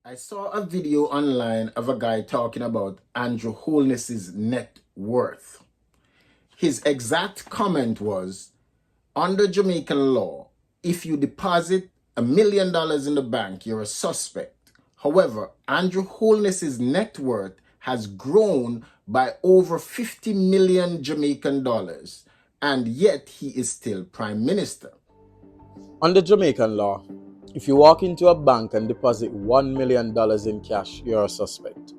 I saw a video online of a guy talking about Andrew Holness's net worth. His exact comment was, under Jamaican law, if you deposit $1 million in the bank, you're a suspect. However, Andrew Holness's net worth has grown by over 50 million Jamaican dollars, and yet he is still Prime Minister. Under Jamaican law, if you walk into a bank and deposit $1 million in cash, you're a suspect.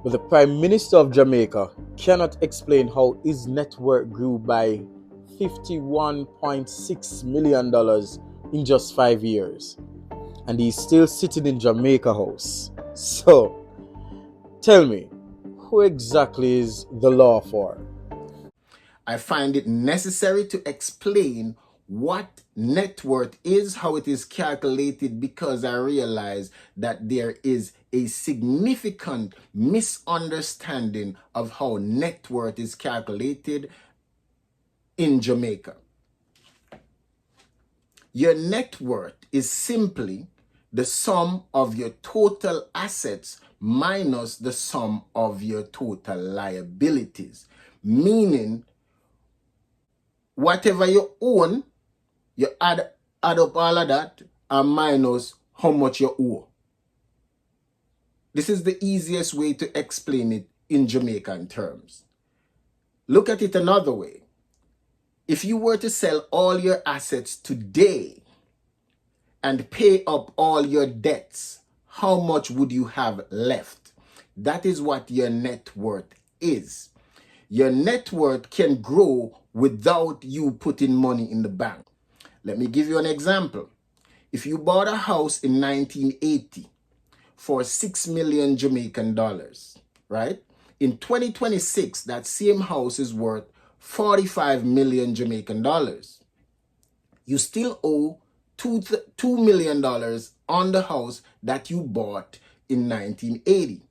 But the Prime Minister of Jamaica cannot explain how his net worth grew by $51.6 million in just 5 years. And he's still sitting in Jamaica House. So, tell me, who exactly is the law for? I find it necessary to explain what net worth is, how it is calculated, because I realize that there is a significant misunderstanding of how net worth is calculated in Jamaica. Your net worth is simply the sum of your total assets minus the sum of your total liabilities, meaning whatever you own, you add up all of that and minus how much you owe. This is the easiest way to explain it in Jamaican terms. Look at it another way. If you were to sell all your assets today and pay up all your debts, how much would you have left? That is what your net worth is. Your net worth can grow without you putting money in the bank. Let me give you an example. If you bought a house in 1980 for 6 million Jamaican dollars, right? In 2026, that same house is worth 45 million Jamaican dollars. You still owe $2 million on the house that you bought in 1980.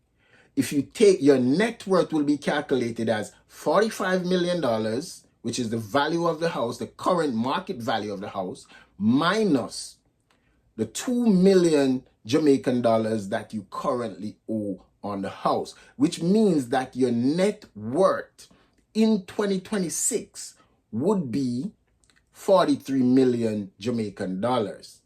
If you take your net worth will be calculated as $45 million, which is the value of the house, the current market value of the house, minus the 2 million Jamaican dollars that you currently owe on the house, which means that your net worth in 2026 would be 43 million Jamaican dollars.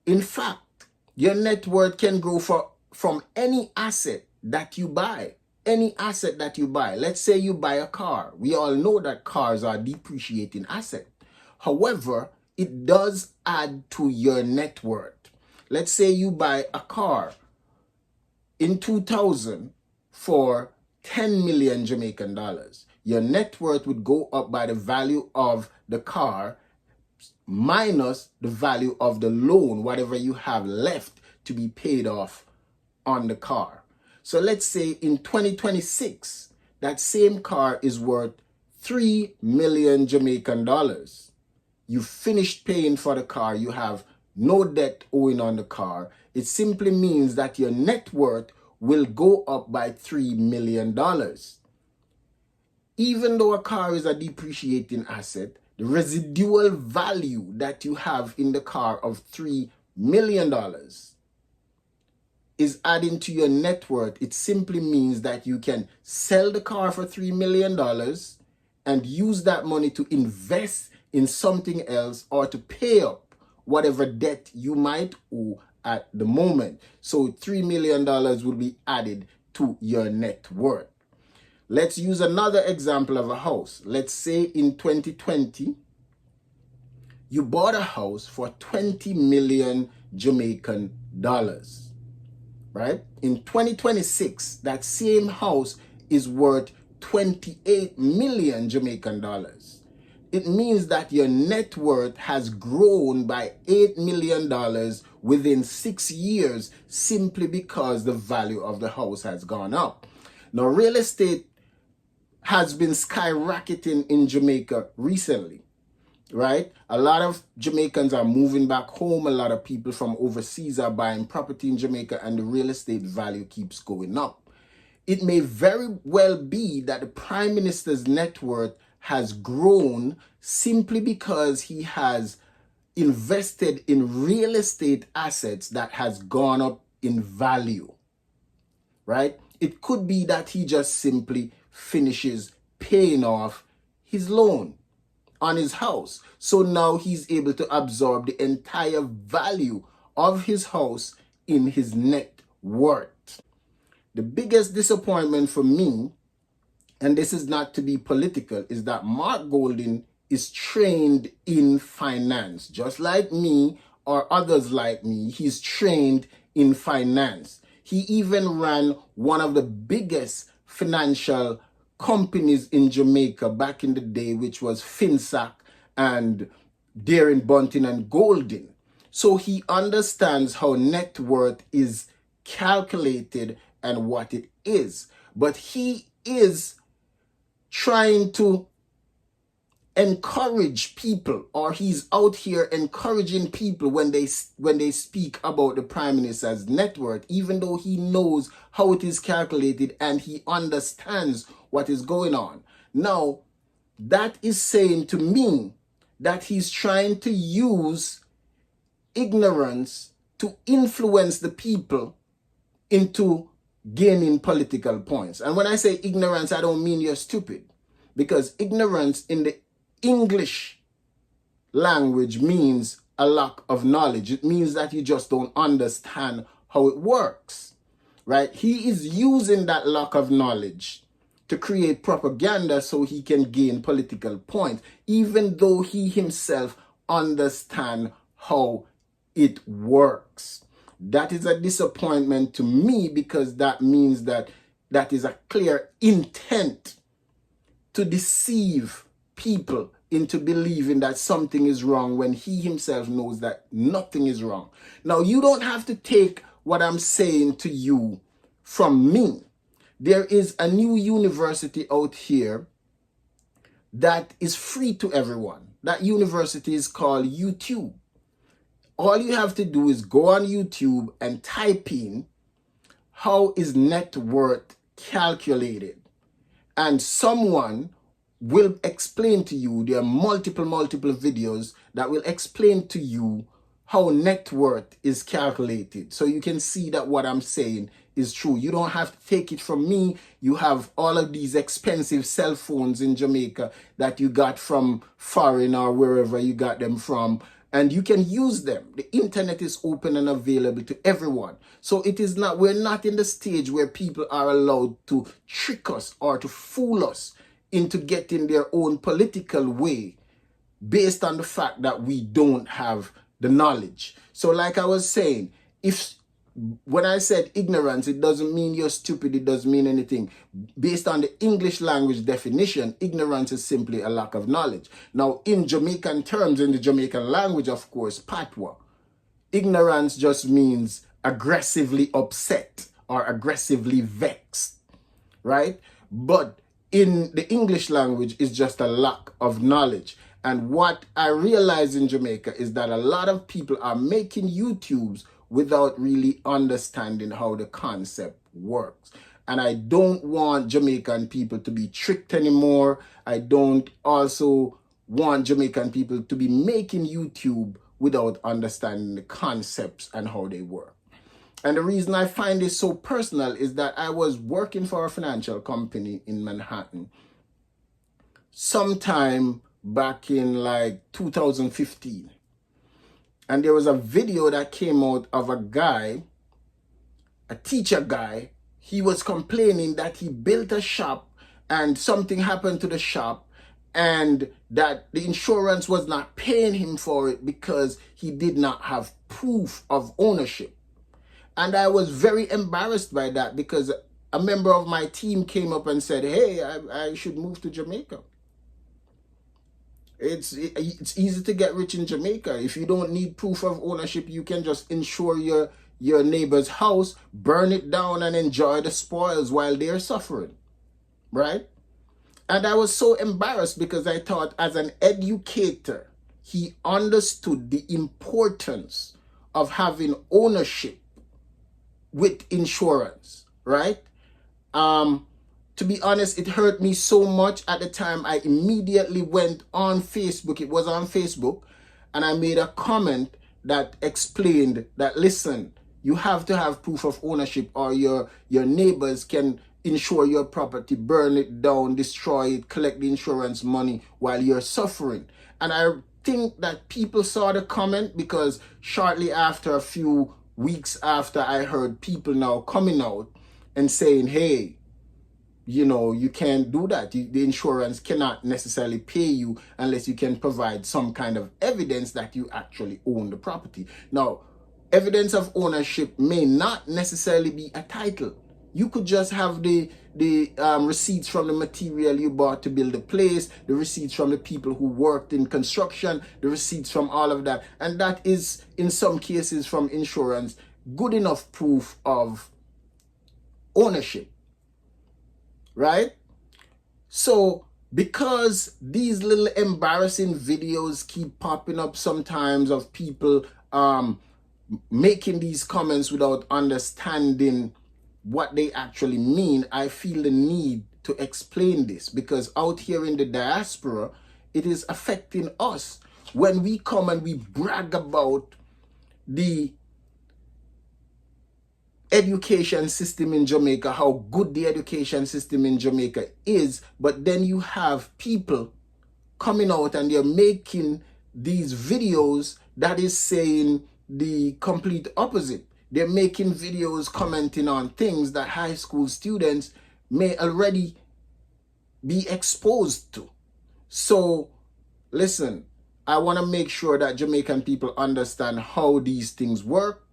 In fact, your net worth can grow from any asset that you buy. Any asset that you buy. Let's say you buy a car. We all know that cars are depreciating asset. However, it does add to your net worth. Let's say you buy a car in 2000 for 10 million Jamaican dollars. Your net worth would go up by the value of the car minus the value of the loan, whatever you have left to be paid off on the car. So let's say in 2026, that same car is worth 3 million Jamaican dollars. You finished paying for the car. You have no debt owing on the car. It simply means that your net worth will go up by $3 million. Even though a car is a depreciating asset, the residual value that you have in the car of $3 million is adding to your net worth. It simply means that you can sell the car for $3 million and use that money to invest in something else or to pay up whatever debt you might owe at the moment. So $3 million will be added to your net worth. Let's use another example of a house. Let's say in 2020, you bought a house for 20 million Jamaican dollars, right? In 2026, that same house is worth 28 million Jamaican dollars. It means that your net worth has grown by $8 million within 6 years simply because the value of the house has gone up. Now, real estate has been skyrocketing in Jamaica recently, right? A lot of Jamaicans are moving back home. A lot of people from overseas are buying property in Jamaica, and the real estate value keeps going up. It may very well be that the Prime Minister's net worth has grown simply because he has invested in real estate assets that has gone up in value, right? It could be that he just simply finishes paying off his loan on his house. So now he's able to absorb the entire value of his house in his net worth. The biggest disappointment for me, and this is not to be political, is that Mark Golding is trained in finance. Just like me or others like me, he's trained in finance. He even ran one of the biggest financial companies in Jamaica back in the day, which was Finsac and Darren Bunting and Golding. So he understands how net worth is calculated and what it is. But he is trying to encourage people, or he's out here encouraging people when they speak about the Prime Minister's net worth, even though he knows how it is calculated and he understands what is going on. Now, that is saying to me that he's trying to use ignorance to influence the people into gaining political points. And when I say ignorance, I don't mean you're stupid, because ignorance in the English language means a lack of knowledge. It means that you just don't understand how it works, right? He is using that lack of knowledge to create propaganda so he can gain political points, even though he himself understands how it works. That is a disappointment to me, because that means that is a clear intent to deceive people into believing that something is wrong when he himself knows that nothing is wrong. Now, you don't have to take what I'm saying to you from me. There is a new university out here that is free to everyone. That university is called YouTube. All you have to do is go on YouTube and type in how is net worth calculated. And someone will explain to you, there are multiple videos that will explain to you how net worth is calculated. So you can see that what I'm saying is true. You don't have to take it from me. You have all of these expensive cell phones in Jamaica that you got from foreign or wherever you got them from, and you can use them. The internet is open and available to everyone. So it is not, we're not in the stage where people are allowed to trick us or to fool us into getting their own political way based on the fact that we don't have the knowledge. So like I was saying, when I said ignorance, it doesn't mean you're stupid. It doesn't mean anything. Based on the English language definition, ignorance is simply a lack of knowledge. Now, in Jamaican terms, in the Jamaican language, of course, patois, ignorance just means aggressively upset or aggressively vexed, right? But in the English language, it's just a lack of knowledge. And what I realize in Jamaica is that a lot of people are making YouTubes without really understanding how the concept works. And I don't want Jamaican people to be tricked anymore. I don't also want Jamaican people to be making YouTube without understanding the concepts and how they work. And the reason I find this so personal is that I was working for a financial company in Manhattan sometime back in like 2015. And there was a video that came out of a guy, a teacher guy. He was complaining that he built a shop and something happened to the shop, and that the insurance was not paying him for it because he did not have proof of ownership. And I was very embarrassed by that, because a member of my team came up and said, hey, I should move to Jamaica. It's easy to get rich in Jamaica. If you don't need proof of ownership, you can just insure your neighbor's house, burn it down, and enjoy the spoils while they're suffering, right? And I was so embarrassed because I thought, as an educator, he understood the importance of having ownership with insurance, right? To be honest, it hurt me so much at the time. I immediately went on Facebook. It was on Facebook. And I made a comment that explained that, listen, You have to have proof of ownership, or your neighbors can insure your property, burn it down, destroy it, collect the insurance money while you're suffering. And I think that people saw the comment, because shortly after, a few weeks after, I heard people now coming out and saying, hey, you can't do that. The insurance cannot necessarily pay you unless you can provide some kind of evidence that you actually own the property. Now, evidence of ownership may not necessarily be a title. You could just have the receipts from the material you bought to build the place, the receipts from the people who worked in construction, the receipts from all of that. And that is, in some cases from insurance, good enough proof of ownership. Right? So, because these little embarrassing videos keep popping up sometimes of people making these comments without understanding what they actually mean, I feel the need to explain this, because out here in the diaspora, it is affecting us. When we come and we brag about the education system in Jamaica, how good the education system in Jamaica is, but then you have people coming out and they're making these videos that is saying the complete opposite. They're making videos commenting on things that high school students may already be exposed to. So, listen, I want to make sure that Jamaican people understand how these things work,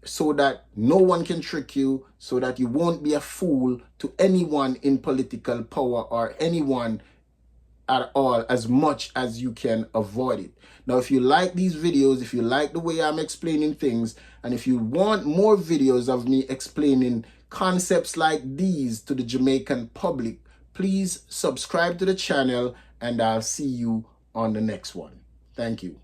so that no one can trick you, so that you won't be a fool to anyone in political power or anyone at all, as much as you can avoid it. Now, if you like these videos, if you like the way I'm explaining things, and if you want more videos of me explaining concepts like these to the Jamaican public, please subscribe to the channel, and I'll see you on the next one. Thank you.